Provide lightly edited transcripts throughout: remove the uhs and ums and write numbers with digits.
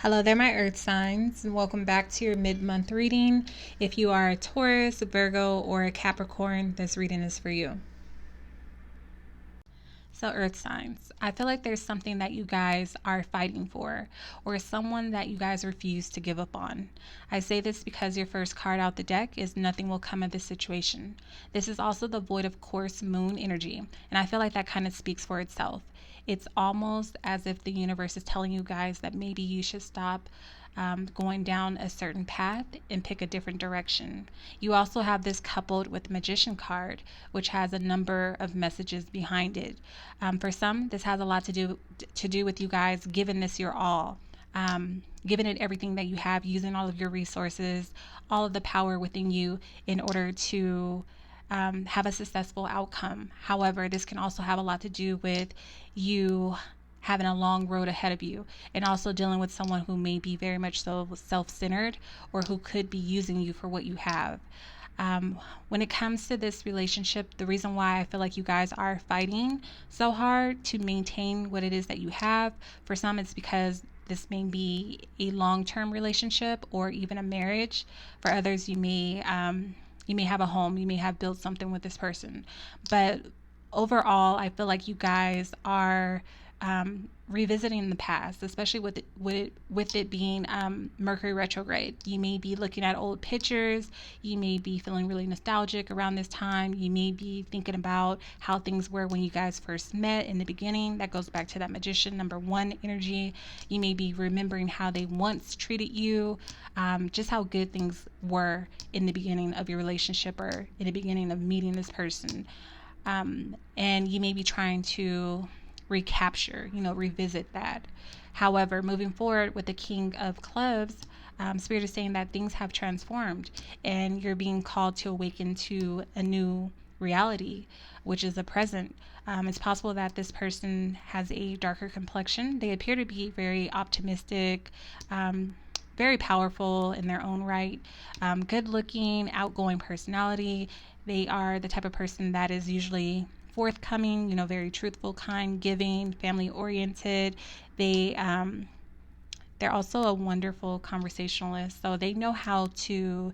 Hello there, my earth signs, and welcome back to your mid-month reading. If you are a Taurus, a Virgo, or a Capricorn, this reading is for you. So, earth signs, I feel like there's something that you guys are fighting for, or someone that you guys refuse to give up on. I say this because your first card out the deck is nothing will come of this situation. This is also the void of course moon energy, and I feel like that kind of speaks for itself. It's almost as if the universe is telling you guys that maybe you should stop going down a certain path and pick a different direction. You also have this coupled with the Magician card, which has a number of messages behind it. For some, this has a lot to do with you guys giving this your all. Giving it everything that you have, using all of your resources, all of the power within you in order to have a successful outcome. However, this can also have a lot to do with you having a long road ahead of you, and also dealing with someone who may be very much so self-centered or who could be using you for what you have. When it comes to this relationship, the reason why I feel like you guys are fighting so hard to maintain what it is that you have, for some it's because this may be a long-term relationship or even a marriage. For others, you may have a home, you may have built something with this person. But overall, I feel like you guys are revisiting the past, especially with it being Mercury retrograde. You may be looking at old pictures. You may be feeling really nostalgic around this time. You may be thinking about how things were when you guys first met in the beginning. That goes back to that Magician number 1 energy. You may be remembering how they once treated you, just how good things were in the beginning of your relationship or in the beginning of meeting this person. And you may be trying to recapture, revisit that. However, moving forward with the King of Clubs, Spirit is saying that things have transformed and you're being called to awaken to a new reality, which is the present. It's possible that this person has a darker complexion. They appear to be very optimistic, very powerful in their own right, good looking, outgoing personality. They are the type of person that is usually forthcoming, very truthful, kind, giving, family oriented. They're also a wonderful conversationalist, so they know how to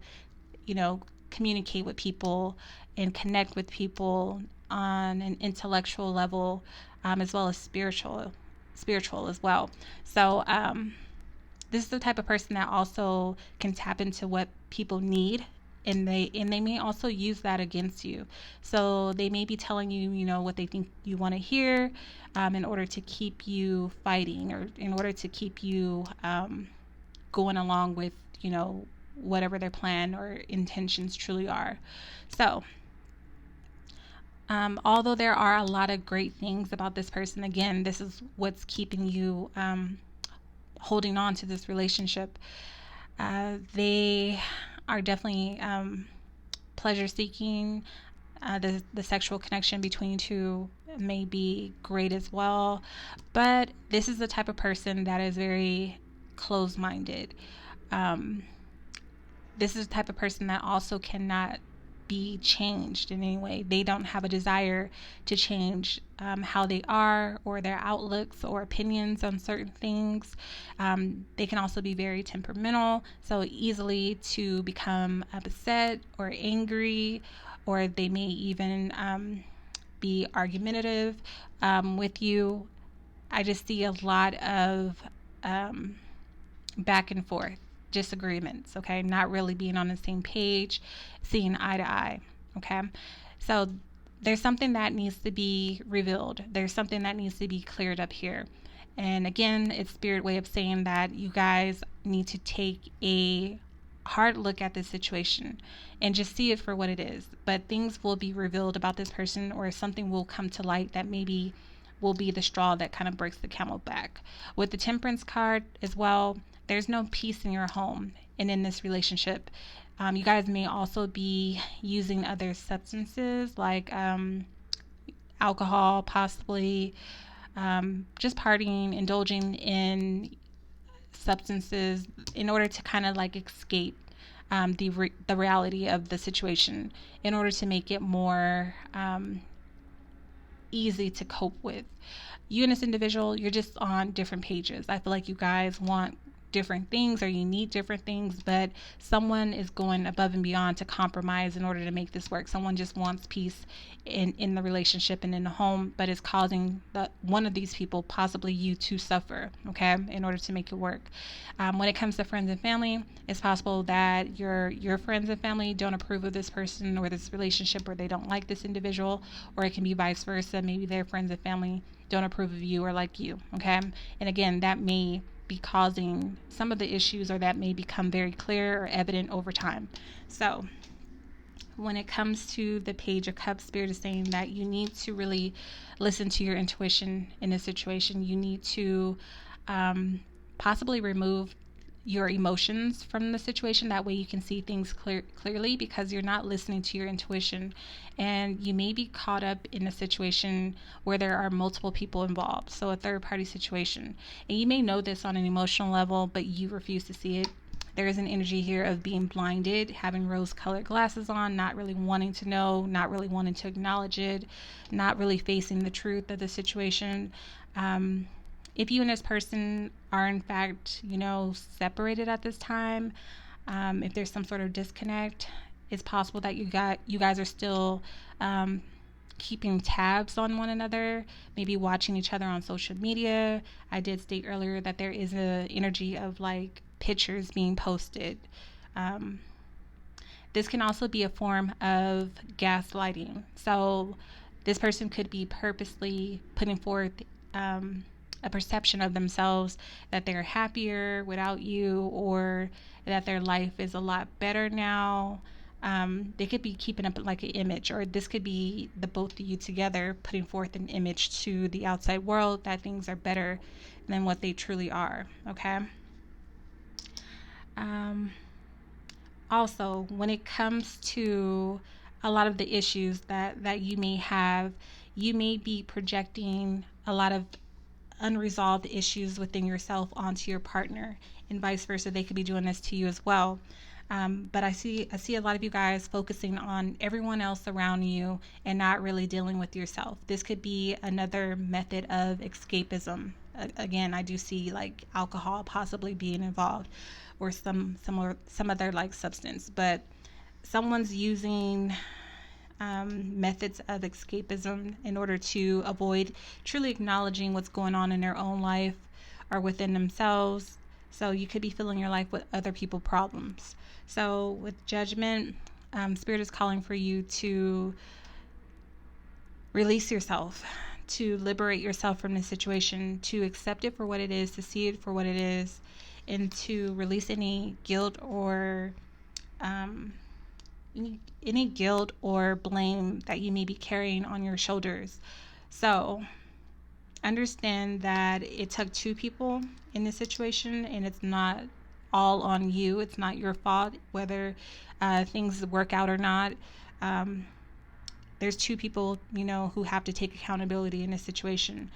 communicate with people and connect with people on an intellectual level, as well as spiritual as well. So this is the type of person that also can tap into what people need, and they may also use that against you. So they may be telling you, what they think you want to hear, in order to keep you fighting, or in order to keep you going along with, whatever their plan or intentions truly are. So although there are a lot of great things about this person, again, this is what's keeping you holding on to this relationship. They are definitely pleasure seeking. The sexual connection between you two may be great as well, but this is the type of person that is very closed-minded. This is the type of person that also cannot be changed in any way. They don't have a desire to change how they are, or their outlooks or opinions on certain things. They can also be very temperamental, so easily to become upset or angry, or they may even be argumentative with you. I just see a lot of back and forth disagreements, okay? Not really being on the same page, seeing eye to eye, okay? So there's something that needs to be revealed. There's something that needs to be cleared up here. And again, it's Spirit way of saying that you guys need to take a hard look at this situation and just see it for what it is. But things will be revealed about this person, or something will come to light that maybe will be the straw that kind of breaks the camel back. With the Temperance card as well, there's no peace in your home and in this relationship. You guys may also be using other substances like alcohol, possibly just partying, indulging in substances in order to kind of like escape the reality of the situation, in order to make it more easy to cope with. You and this individual, you're just on different pages. I feel like you guys want different things or you need different things, but someone is going above and beyond to compromise in order to make this work. Someone just wants peace in the relationship and in the home, but is causing one of these people, possibly you, to suffer, okay, in order to make it work. When it comes to friends and family, it's possible that your friends and family don't approve of this person or this relationship, or they don't like this individual, or it can be vice versa. Maybe their friends and family don't approve of you or like you, okay? And again, that may be causing some of the issues, or that may become very clear or evident over time. So when it comes to the Page of Cups, Spirit is saying that you need to really listen to your intuition in this situation. You need to possibly remove your emotions from the situation. That way you can see things clearly, because you're not listening to your intuition, and you may be caught up in a situation where there are multiple people involved, so a third party situation, and you may know this on an emotional level, but you refuse to see it. There is an energy here of being blinded, having rose-colored glasses on, not really wanting to know, not really wanting to acknowledge it, not really facing the truth of the situation. If you and this person are in fact, separated at this time, if there's some sort of disconnect, it's possible that you guys are still keeping tabs on one another, maybe watching each other on social media. I did state earlier that there is an energy of like pictures being posted. This can also be a form of gaslighting. So this person could be purposely putting forth a perception of themselves that they're happier without you, or that their life is a lot better now. They could be keeping up like an image, or this could be the both of you together putting forth an image to the outside world that things are better than what they truly are, okay? Also, when it comes to a lot of the issues that you may have, you may be projecting a lot of unresolved issues within yourself onto your partner, and vice versa. They could be doing this to you as well. But I see a lot of you guys focusing on everyone else around you and not really dealing with yourself. This could be another method of escapism. Again, I do see like alcohol possibly being involved, or some other like substance. But someone's using methods of escapism in order to avoid truly acknowledging what's going on in their own life or within themselves. So you could be filling your life with other people's problems. So with Judgment, Spirit is calling for you to release yourself, to liberate yourself from the situation, to accept it for what it is, to see it for what it is, and to release any guilt or blame that you may be carrying on your shoulders. So understand that it took two people in this situation, and it's not all on you. It's not your fault whether things work out or not. There's two people, who have to take accountability in this situation.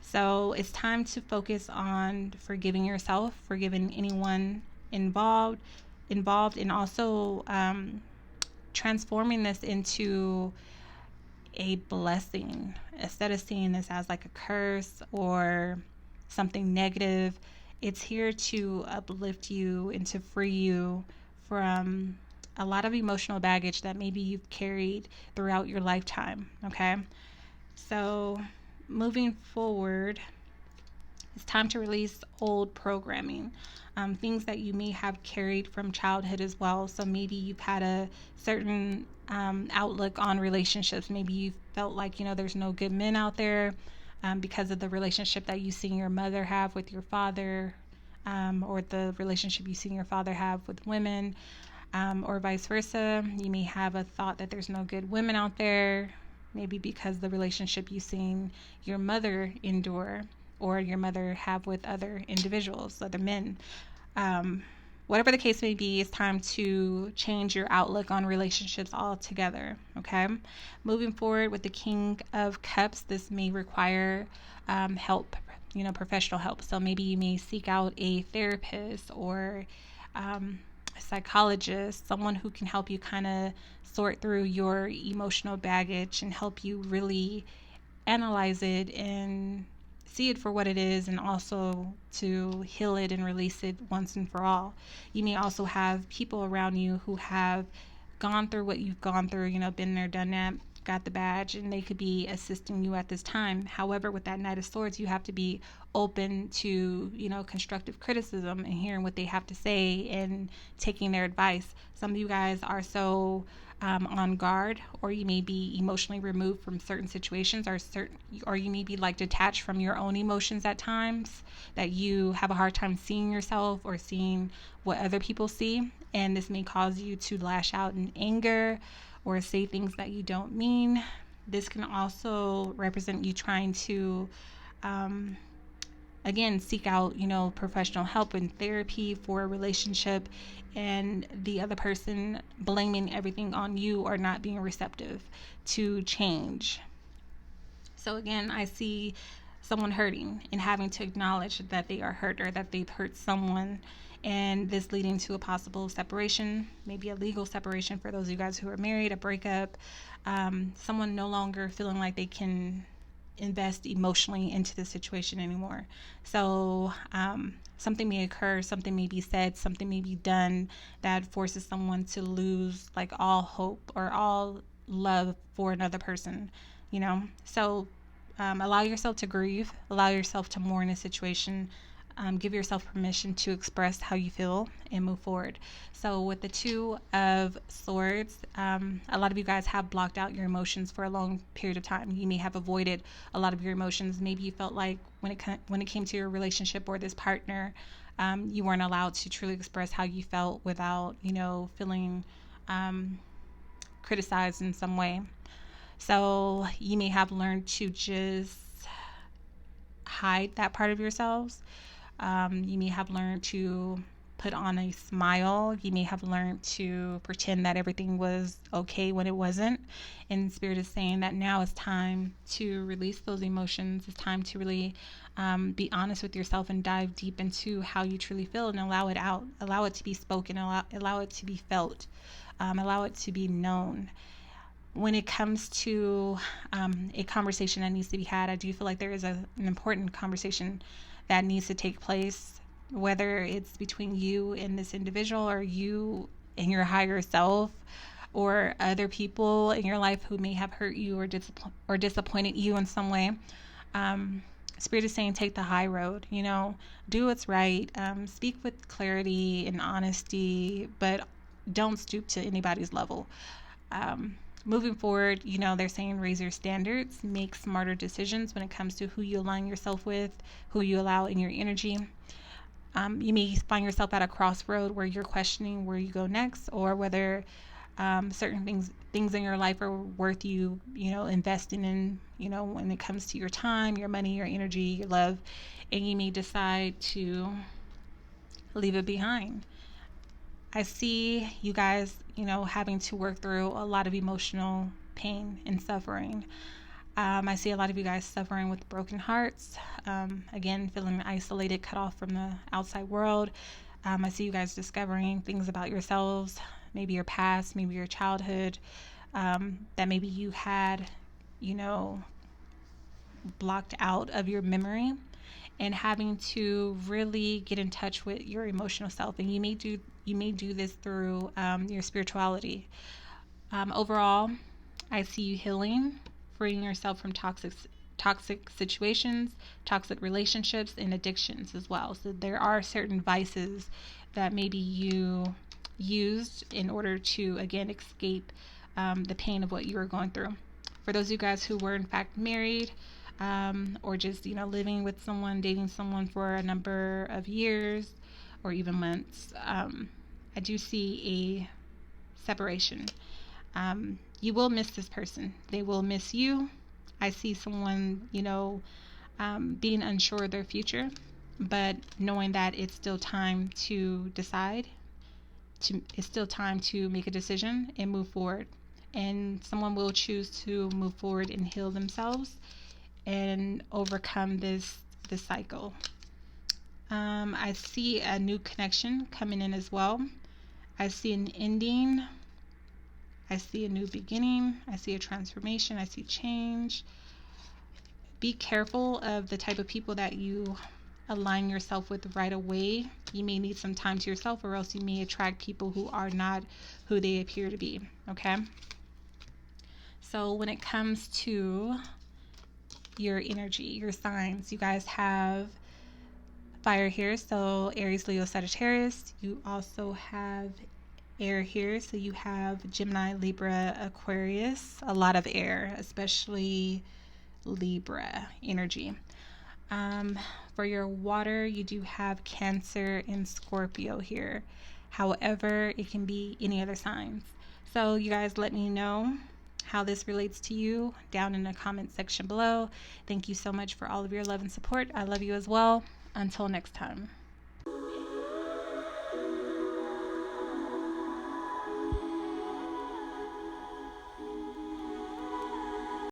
So it's time to focus on forgiving yourself, forgiving anyone involved, and also transforming this into a blessing instead of seeing this as like a curse or something negative. It's here to uplift you and to free you from a lot of emotional baggage that maybe you've carried throughout your lifetime, okay? So moving forward, it's time to release old programming, things that you may have carried from childhood as well. So maybe you've had a certain outlook on relationships. Maybe you felt like, there's no good men out there because of the relationship that you seen your mother have with your father, or the relationship you seen your father have with women, or vice versa. You may have a thought that there's no good women out there, maybe because the relationship you seen your mother endure or your mother have with other individuals, other men. Whatever the case may be, it's time to change your outlook on relationships altogether, okay? Moving forward with the King of Cups, this may require help, professional help. So maybe you may seek out a therapist or a psychologist, someone who can help you kind of sort through your emotional baggage and help you really analyze it and see it for what it is, and also to heal it and release it once and for all. You may also have people around you who have gone through what you've gone through, been there, done that, got the badge, and they could be assisting you at this time. However, with that Knight of Swords, you have to be open to, constructive criticism and hearing what they have to say and taking their advice. Some of you guys are so on guard, or you may be emotionally removed from certain situations, or you may be like detached from your own emotions at times, that you have a hard time seeing yourself or seeing what other people see, and this may cause you to lash out in anger or say things that you don't mean. This can also represent you trying to again, seek out, professional help and therapy for a relationship, and the other person blaming everything on you or not being receptive to change. So again, I see someone hurting and having to acknowledge that they are hurt or that they've hurt someone, and this leading to a possible separation, maybe a legal separation for those of you guys who are married, a breakup, someone no longer feeling like they can invest emotionally into the situation anymore. So something may occur, something may be said, something may be done that forces someone to lose like all hope or all love for another person, So allow yourself to grieve, allow yourself to mourn a situation. Give yourself permission to express how you feel and move forward. So with the Two of Swords, a lot of you guys have blocked out your emotions for a long period of time. You may have avoided a lot of your emotions. Maybe you felt like when it came to your relationship or this partner, you weren't allowed to truly express how you felt without, feeling criticized in some way. So you may have learned to just hide that part of yourselves. You may have learned to put on a smile. You may have learned to pretend that everything was okay when it wasn't. And Spirit is saying that now it's time to release those emotions. It's time to really be honest with yourself and dive deep into how you truly feel and allow it out. Allow it to be spoken. Allow it to be felt. Allow it to be known. When it comes to a conversation that needs to be had, I do feel like there is an important conversation that needs to take place, whether it's between you and this individual or you and your higher self or other people in your life who may have hurt you or disappointed you in some way. Spirit is saying take the high road, do what's right, speak with clarity and honesty, but don't stoop to anybody's level. Moving forward, they're saying raise your standards, make smarter decisions when it comes to who you align yourself with, who you allow in your energy. You may find yourself at a crossroad where you're questioning where you go next, or whether certain things in your life are worth you, investing in, when it comes to your time, your money, your energy, your love, and you may decide to leave it behind. I see you guys, having to work through a lot of emotional pain and suffering. I see a lot of you guys suffering with broken hearts. Again, feeling isolated, cut off from the outside world. I see you guys discovering things about yourselves, maybe your past, maybe your childhood, that maybe you had, blocked out of your memory, and having to really get in touch with your emotional self. And you may do this through your spirituality. Overall, I see you healing, freeing yourself from toxic situations, toxic relationships, and addictions as well. So there are certain vices that maybe you used in order to, again, escape the pain of what you were going through. For those of you guys who were in fact married, or just, living with someone, dating someone for a number of years or even months, I do see a separation. You will miss this person. They will miss you. I see someone, being unsure of their future, but knowing that it's still time to decide. It's still time to make a decision and move forward. And someone will choose to move forward and heal themselves and overcome this cycle. I see a new connection coming in as well. I see an ending. I see a new beginning. I see a transformation. I see change. Be careful of the type of people that you align yourself with right away. You may need some time to yourself, or else you may attract people who are not who they appear to be. Okay? So when it comes to your energy, your signs, you guys have fire here, so Aries, Leo, Sagittarius. You also have air here, so you have Gemini, Libra, Aquarius. A lot of air, especially Libra energy. For your water, you do have Cancer and Scorpio here. However, it can be any other signs. So you guys let me know how this relates to you down in the comment section below. Thank you so much for all of your love and support. I love you as well. Until next time.